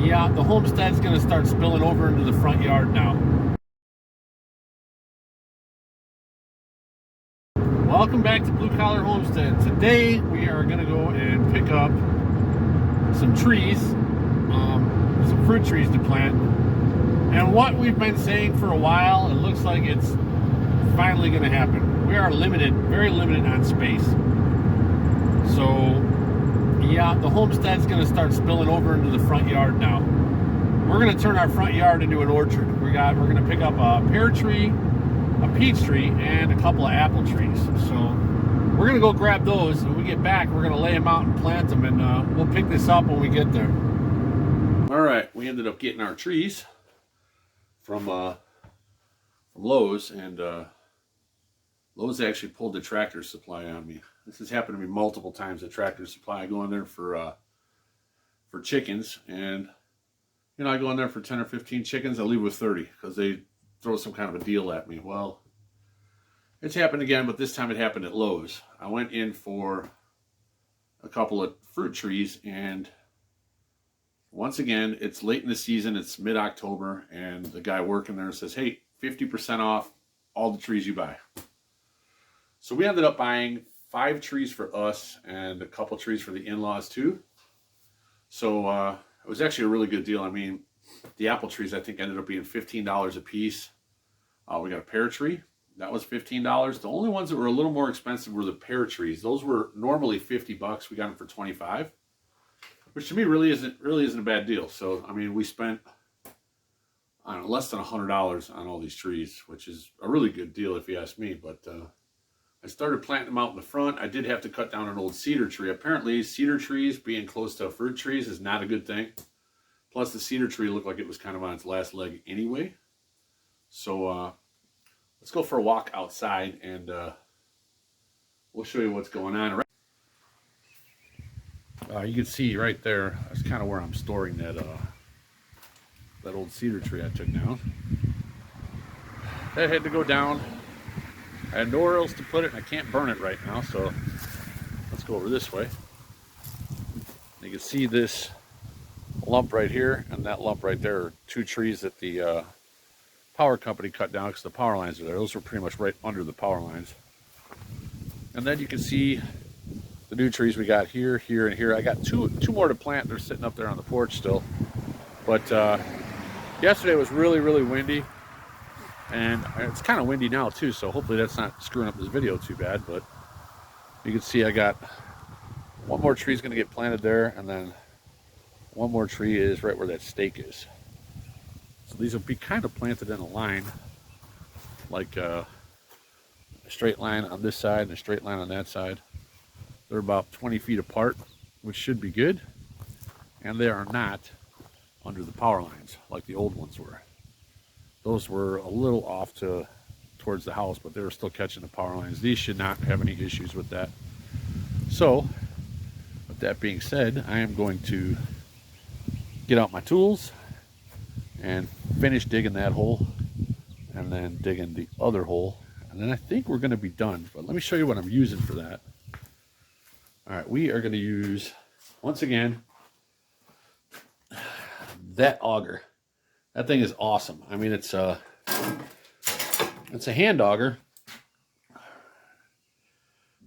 Yeah, the homestead's going to start spilling over into the front yard now. Welcome back to Blue Collar Homestead. Today we are going to go and pick up some trees, some fruit trees to plant. And what we've been saying for a while, it looks like it's finally going to happen. We are limited, very limited on space. So yeah, the homestead's going to start spilling over into the front yard now. We're going to turn our front yard into an orchard. We're going to pick up a pear tree, a peach tree, and a couple of apple trees. So we're going to go grab those. When we get back, we're going to lay them out and plant them, and we'll pick this up when we get there. All right, we ended up getting our trees from Lowe's, and Lowe's actually pulled the Tractor Supply on me. This has happened to me multiple times at Tractor Supply. I go in there for chickens, and you know, I go in there for 10 or 15 chickens. I leave with 30 because they throw some kind of a deal at me. Well, it's happened again, but this time it happened at Lowe's. I went in for a couple of fruit trees, and once again, it's late in the season. It's mid-October, and the guy working there says, hey, 50% off all the trees you buy. So we ended up buying 5 trees for us and a couple trees for the in-laws too. So it was actually a really good deal. I mean, the apple trees I think ended up being $15 a piece. We got a pear tree. That was $15. The only ones that were a little more expensive were the pear trees. Those were normally $50. We got them for $25, which to me really isn't a bad deal. So I mean, we spent, I don't know, less than $100 on all these trees, which is a really good deal if you ask me. But I started planting them out in the front. I did have to cut down an old cedar tree. Apparently, cedar trees being close to fruit trees is not a good thing. Plus, the cedar tree looked like it was kind of on its last leg anyway. So let's go for a walk outside, and we'll show you what's going on. You can see right there, that's kind of where I'm storing that old cedar tree I took down. That had to go down. I had nowhere else to put it, and I can't burn it right now, so let's go over this way. You can see this lump right here and that lump right there are 2 trees that the power company cut down because the power lines are there. Those were pretty much right under the power lines. And then you can see the new trees we got here, here, and here. I got two more to plant. They're sitting up there on the porch still. But yesterday was really, really windy. And it's kind of windy now too, so hopefully that's not screwing up this video too bad. But you can see I got one more tree is going to get planted there, and then one more tree is right where that stake is. So these will be kind of planted in a line, like a straight line on this side and a straight line on that side. They're about 20 feet apart, which should be good. And they are not under the power lines like the old ones were. Those were a little off towards the house, but they were still catching the power lines. These should not have any issues with that. So, with that being said, I am going to get out my tools and finish digging that hole, and then digging the other hole, and then I think we're going to be done. But let me show you what I'm using for that. All right, we are going to use, once again, that auger. That thing is awesome. I mean, it's a hand auger,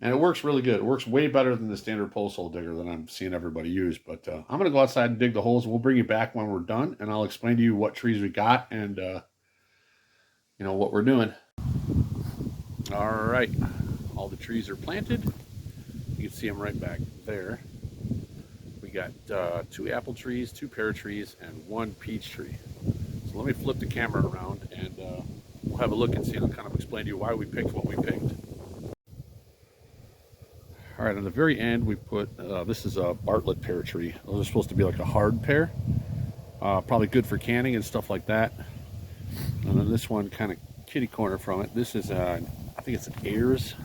and it works really good. It works way better than the standard post hole digger that I'm seeing everybody use. But I'm going to go outside and dig the holes. We'll bring you back when we're done, and I'll explain to you what trees we got and you know, what we're doing. All right, all the trees are planted. You can see them right back there. We got 2 apple trees, 2 pear trees, and 1 peach tree. So let me flip the camera around, and we'll have a look and see, and I'll kind of explain to you why we picked what we picked. All right, on the very end we put, this is a Bartlett pear tree. Those are supposed to be like a hard pear. Probably good for canning and stuff like that. And then this one kind of kitty corner from it. This is, I think it's an Ayers.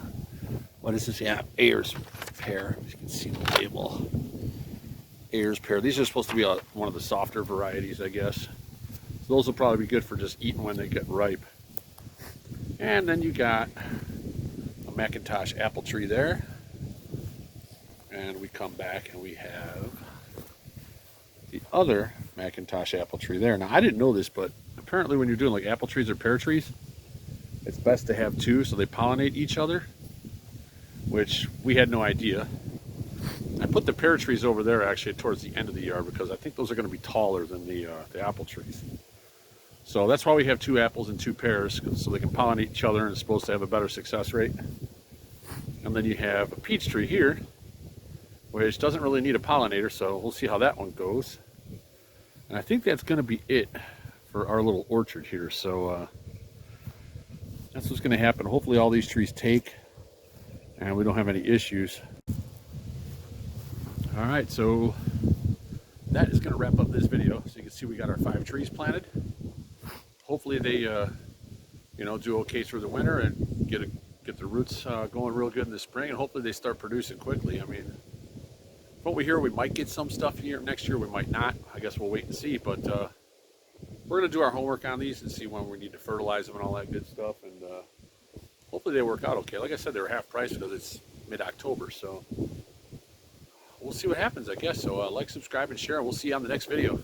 What is this? Yeah, Ayers pear. As you can see the label. Ayers pear. These are supposed to be one of the softer varieties, I guess. So those will probably be good for just eating when they get ripe. And then you got a McIntosh apple tree there. And we come back and we have the other Macintosh apple tree there. Now I didn't know this, but apparently when you're doing like apple trees or pear trees, it's best to have two so they pollinate each other, which we had no idea. I put the pear trees over there actually towards the end of the yard because I think those are going to be taller than the apple trees. So that's why we have two apples and two pears, so they can pollinate each other and it's supposed to have a better success rate. And then you have a peach tree here, which doesn't really need a pollinator, so we'll see how that one goes. And I think that's going to be it for our little orchard here. So that's what's going to happen. Hopefully all these trees take and we don't have any issues. All right, so that is going to wrap up this video. So you can see we got our 5 trees planted. Hopefully they do okay through the winter and get the roots going real good in the spring, and hopefully they start producing quickly. I mean, what we hear, we might get some stuff here next year, we might not. I guess we'll wait and see, but we're going to do our homework on these and see when we need to fertilize them and all that good stuff, and hopefully they work out okay. Like I said, they were half price because it's mid-October, so we'll see what happens, I guess. So like, subscribe, and share, and we'll see you on the next video.